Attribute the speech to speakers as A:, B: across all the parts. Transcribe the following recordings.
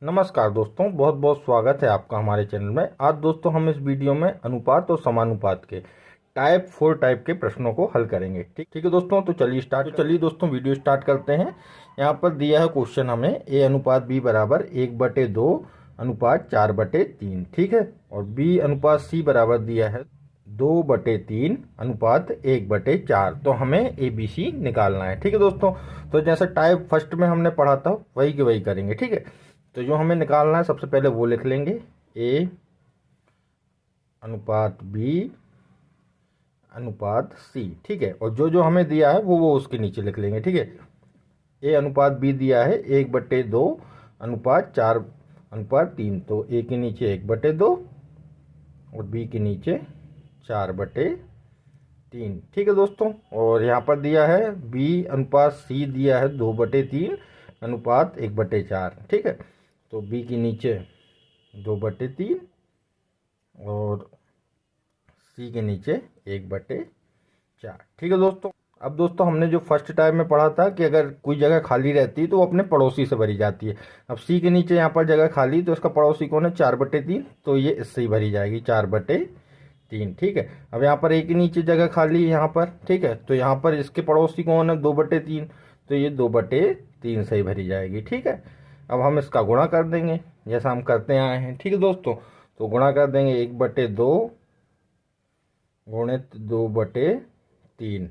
A: नमस्कार दोस्तों, बहुत बहुत स्वागत है आपका हमारे चैनल में। आज दोस्तों हम इस वीडियो में अनुपात और समानुपात के टाइप के प्रश्नों को हल करेंगे। ठीक है दोस्तों, तो चलिए दोस्तों वीडियो स्टार्ट करते हैं। यहाँ पर दिया है क्वेश्चन हमें a अनुपात b बराबर 1/2 अनुपात 4/3, ठीक है। और b अनुपात c बराबर दिया है 2/3 अनुपात 1/4। तो हमें ए बी सी निकालना है, ठीक है दोस्तों। तो जैसे टाइप फर्स्ट में हमने पढ़ा था वही के वही करेंगे, ठीक है। तो जो हमें निकालना है सबसे पहले वो लिख लेंगे ए अनुपात बी अनुपात सी, ठीक है। और जो जो हमें दिया है वो उसके नीचे लिख लेंगे, ठीक है। ए अनुपात बी दिया है 1/2 अनुपात 4/3, तो ए के नीचे 1/2 और बी के नीचे 4/3, ठीक है दोस्तों। और यहाँ पर दिया है बी अनुपात सी दिया है 2/3 अनुपात 1/4, ठीक है। तो बी के नीचे 2/3 और सी के नीचे 1/4, ठीक है दोस्तों। अब दोस्तों हमने जो फर्स्ट टाइम में पढ़ा था कि अगर कोई जगह खाली रहती है तो वो अपने पड़ोसी से भरी जाती है। अब सी के नीचे यहाँ पर जगह खाली, तो इसका पड़ोसी कौन है 4/3, तो ये इससे ही भरी जाएगी 4/3, ठीक है। अब यहाँ पर ए के नीचे जगह खाली है यहाँ पर, ठीक है। तो यहाँ पर इसके पड़ोसी कौन है 2/3, तो ये 2/3 से ही भरी जाएगी, ठीक है। अब हम इसका गुणा कर देंगे जैसा हम करते आए हैं, ठीक है दोस्तों। तो गुणा कर देंगे 1/2 गुणित 2/3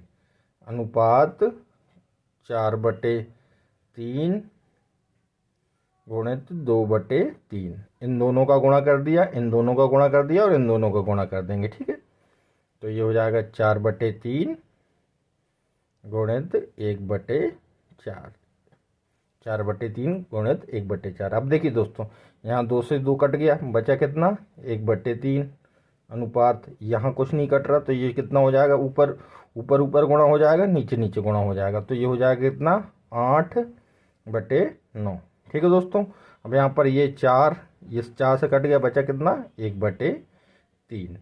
A: अनुपात 4/3 गुणित 2/3। इन दोनों का गुणा कर दिया, इन दोनों का गुणा कर दिया और इन दोनों का गुणा कर देंगे, ठीक है। तो ये हो जाएगा 4/3 गुणित 1/4, 4/3 गुणित 1/4। अब देखिए दोस्तों, यहाँ 2 से 2 कट गया, बचा कितना 1/3 अनुपात, यहाँ कुछ नहीं कट रहा, तो ये कितना हो जाएगा ऊपर ऊपर ऊपर गुणा हो जाएगा, नीचे नीचे गुणा हो जाएगा, तो ये हो जाएगा कितना 8/9, ठीक है दोस्तों। अब यहाँ पर ये 4, इस 4 से कट गया, बचा कितना 1/3।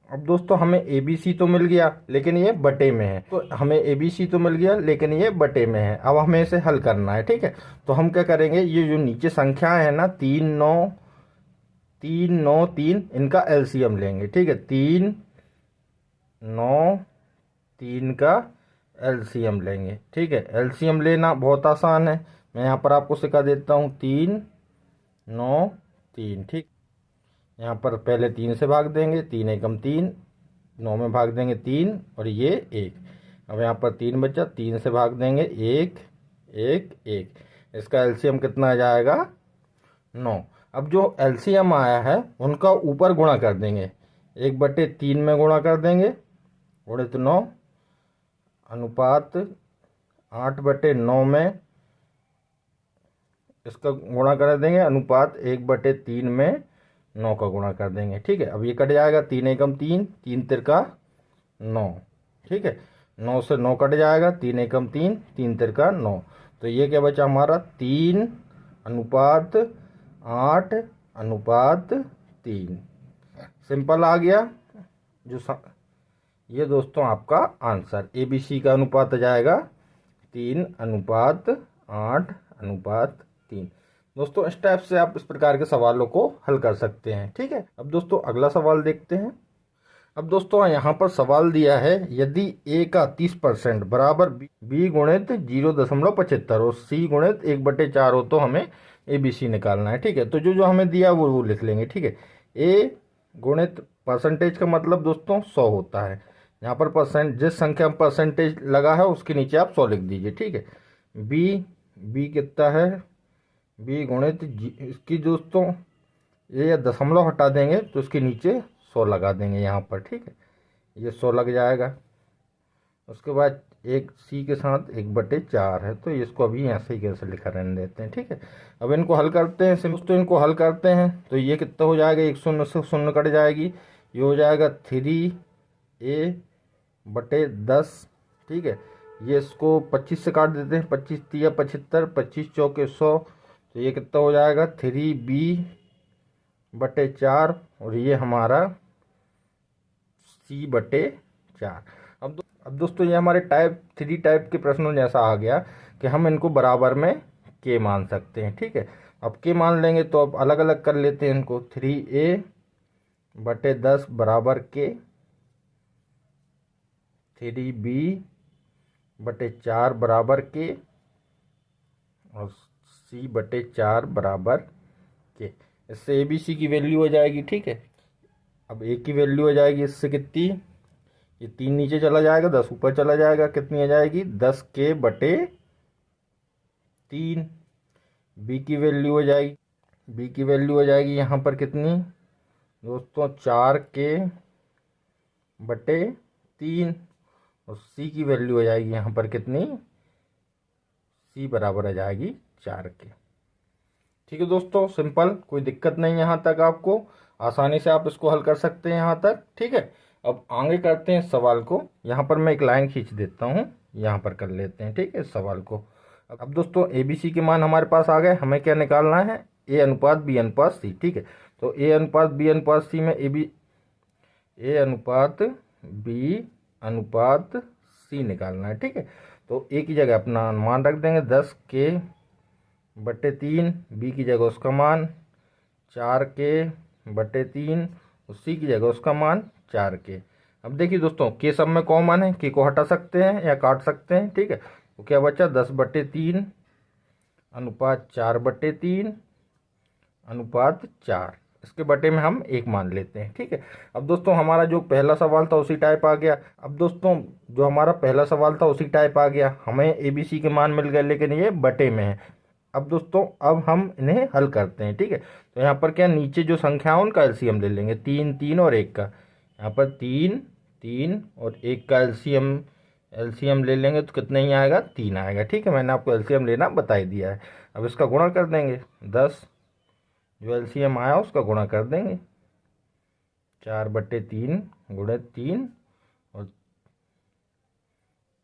A: अब दोस्तों हमें ए बी सी तो मिल गया लेकिन ये बटे में है, तो हमें ए बी सी तो मिल गया लेकिन ये बटे में है। अब हमें इसे हल करना है, ठीक है। तो हम क्या करेंगे, ये जो नीचे संख्याएं है ना 3 9 3 9 3, इनका एलसीएम लेंगे, ठीक है। 3 9 3 का एलसीएम लेंगे, ठीक है। एलसीएम लेना बहुत आसान है, मैं यहाँ पर आपको सिखा देता हूँ। 3 9 3, ठीक। यहाँ पर पहले 3 से भाग देंगे, 3 एकम 3, 9 में भाग देंगे 3 और ये 1। अब यहाँ पर 3 बचा, 3 से भाग देंगे 1 1 1, इसका एलसीएम कितना आ जाएगा 9। अब जो एलसीएम आया है उनका ऊपर गुणा कर देंगे, 1/3 में गुणा कर देंगे गुणित 9 अनुपात 8/9 में इसका गुणा कर देंगे अनुपात 1/3 में 9 का गुणा कर देंगे, ठीक है। अब ये कट जाएगा, 3 एकम 3, 3 तिरका 9, ठीक है। 9 से 9 कट जाएगा, 3 एकम 3, 3 तिरका 9, तो ये क्या बचा हमारा 3 अनुपात 8/3। सिंपल आ गया ये दोस्तों आपका आंसर। ए बी सी का अनुपात आ जाएगा 3/8/3। दोस्तों इस टाइप से आप इस प्रकार के सवालों को हल कर सकते हैं, ठीक है। अब दोस्तों अगला सवाल देखते हैं। अब दोस्तों यहाँ पर सवाल दिया है, यदि ए का 30% बराबर बी गुणित 0.75 और सी गुणित 1/4 हो तो हमें ए बी सी निकालना है, ठीक है। तो जो जो हमें दिया वो लिख लेंगे, ठीक है। ए गुणित परसेंटेज का मतलब दोस्तों 100 होता है। यहाँ पर जिस संख्या में परसेंटेज लगा है उसके नीचे आप 100 लिख दीजिए, ठीक है। बी कितना है, बी गुणित इसकी दोस्तों ये दशमलव हटा देंगे तो इसके नीचे 100 लगा देंगे यहाँ पर, ठीक है। ये 100 लग जाएगा। उसके बाद एक सी के साथ 1/4 है, तो इसको अभी ऐसे ही कैसे लिखा रहने देते हैं, ठीक है। अब इनको हल करते हैं, दोस्तों इनको हल करते हैं तो ये कितना हो जाएगा, 1 शून्य से शून्य कट जाएगी, ये हो जाएगा 3a/10, ठीक है। ये इसको 25 से काट देते हैं, 25 तिया 75, 25 चौके 100, तो ये कितना हो जाएगा 3b/4 और ये हमारा c/4। अब दोस्तों ये हमारे टाइप 3 टाइप के प्रश्नों जैसा आ गया कि हम इनको बराबर में के मान सकते हैं, ठीक है। अब के मान लेंगे तो अब अलग अलग कर लेते हैं इनको। 3a/10 बराबर के, 3b/4 बराबर के और c/4 बराबर के। इससे ABC की वैल्यू हो जाएगी। ठीक है, अब A की वैल्यू हो जाएगी इससे कितनी, ये 3 नीचे चला जाएगा, 10 ऊपर चला जाएगा, कितनी आ जाएगी 10k/3। B की वैल्यू हो जाएगी, B की वैल्यू हो जाएगी यहाँ पर कितनी दोस्तों 4k/3 और C की वैल्यू हो जाएगी यहाँ पर कितनी, C बराबर आ जाएगी 4k। ठीक है दोस्तों, सिंपल, कोई दिक्कत नहीं, यहाँ तक आपको आसानी से आप इसको हल कर सकते हैं यहाँ तक। ठीक है, अब आगे करते हैं सवाल को। यहाँ पर मैं एक लाइन खींच देता हूँ, यहाँ पर कर लेते हैं। ठीक है, सवाल को। अब दोस्तों ABC के मान हमारे पास आ गए, हमें क्या निकालना है, A/B/C। ठीक है, तो A/B/C में A/B/C निकालना है। ठीक है, तो A की जगह अपना मान रख देंगे 10k/3, B की जगह उसका मान 4k/3 और C की जगह उसका मान 4k। अब देखिए दोस्तों, के सब में कॉमन है, के को हटा सकते हैं या काट सकते हैं। ठीक है, तो क्या बचा 10/3/4/3/4। इसके बटे में हम 1 मान लेते हैं। ठीक है, अब दोस्तों हमारा जो पहला सवाल था उसी टाइप आ गया। अब दोस्तों जो हमारा पहला सवाल था उसी टाइप आ गया, हमें ABC के मान मिल गए, लेकिन ये बटे में है। अब दोस्तों अब हम इन्हें हल करते हैं। ठीक है, तो यहाँ पर क्या, नीचे जो संख्या है उनका एलसीएम ले लेंगे, 3 3 और 1 का। यहाँ पर 3 3 और 1 का एलसीएम ले लेंगे तो कितना ही आएगा, 3 आएगा। ठीक है, मैंने आपको एलसीएम लेना बता ही दिया है। अब इसका गुणा कर देंगे, 10 जो एलसीएम आया उसका गुणा कर देंगे, 4/3 गुणित 3 और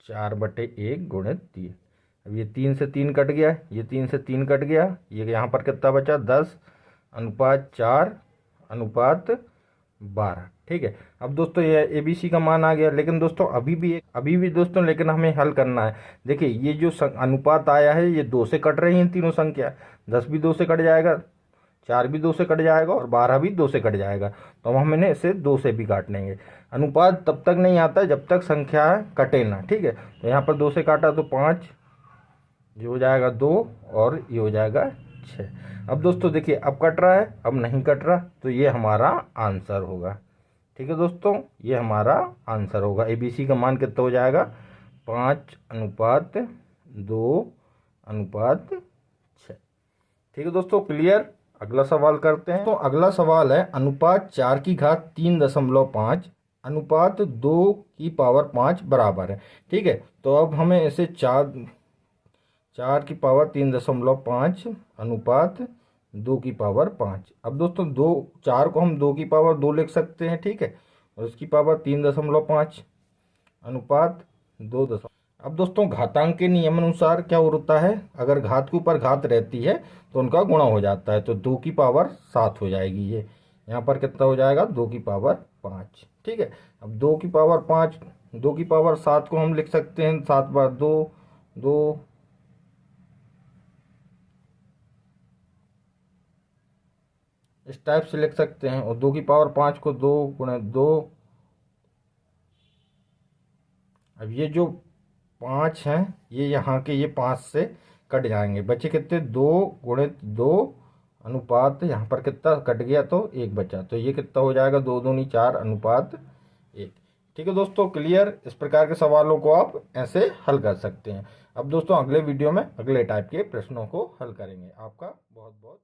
A: 4/1 गुणित 3। अब ये 3 से 3 कट गया, ये 3 से 3 कट गया, ये यहाँ पर कितना बचा 10/4/12। ठीक है, अब दोस्तों ये ABC का मान आ गया, लेकिन दोस्तों अभी भी दोस्तों लेकिन हमें हल करना है। देखिए ये जो अनुपात आया है ये 2 से कट रही हैं तीनों संख्या, 10 भी 2 से कट जाएगा, 4 भी 2 से कट जाएगा और 12 भी 2 से कट जाएगा। तो हम इन्हें इसे 2 से भी काट लेंगे। अनुपात तब तक नहीं आता जब तक संख्या कटे ना। ठीक है, तो यहाँ पर 2 से काटा तो 5, जो हो जाएगा 2 और ये हो जाएगा 6। अब दोस्तों देखिए अब कट रहा है, अब नहीं कट रहा, तो ये हमारा आंसर होगा। ठीक है दोस्तों, ये हमारा आंसर होगा। ABC का मान कितना हो जाएगा, 5/2/6। ठीक है दोस्तों, क्लियर। अगला सवाल करते हैं। तो अगला सवाल है, अनुपात 4/3.5 अनुपात 2/5 बराबर है। ठीक है, तो अब हमें इसे 4/3.5 अनुपात 2/5। अब दोस्तों 4 को हम 2/2 लिख सकते हैं। ठीक है, और इसकी पावर 3.5 अनुपात 2। अब दोस्तों घातांक के नियम अनुसार क्या होता है, अगर घात के ऊपर घात रहती है तो उनका गुणा हो जाता है, तो 2/7 हो जाएगी। ये यहाँ पर कितना हो जाएगा, 2/5। ठीक है, अब 2/5 2/7 को हम लिख सकते हैं 7/2 2, इस टाइप से लिख सकते हैं। और 2/5 को 2 गुणे 2। अब ये जो 5 हैं ये यहाँ के ये 5 से कट जाएंगे, बचे कितने 2 गुणित 2 अनुपात, यहाँ पर कितना कट गया तो 1 बचा, तो ये कितना हो जाएगा 2 दूनी 4 अनुपात 1। ठीक है दोस्तों, क्लियर। इस प्रकार के सवालों को आप ऐसे हल कर सकते हैं। अब दोस्तों अगले वीडियो में अगले टाइप के प्रश्नों को हल करेंगे। आपका बहुत बहुत